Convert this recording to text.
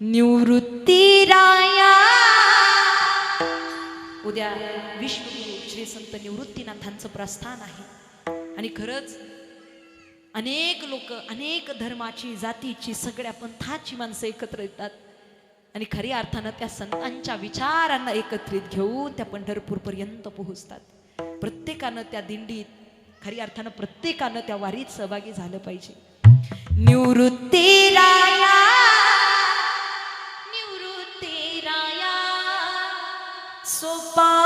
निवृत्ती राया. उद्या विश्वगुरु श्री संत निवृत्तीनाथांचं प्रस्थान आहे आणि खरंच अनेक लोक, अनेक धर्माची, जातीची, सगळ्या पंथाची माणसं एकत्र येतात आणि खऱ्या अर्थानं त्या संतांच्या विचारांना एकत्रित घेऊन त्या पंढरपूर पर्यंत पोहोचतात. प्रत्येकानं त्या दिंडीत, खऱ्या अर्थानं प्रत्येकानं त्या वारीत सहभागी झालं पाहिजे. निवृत्ती राया, निवृत्ती राया सोपा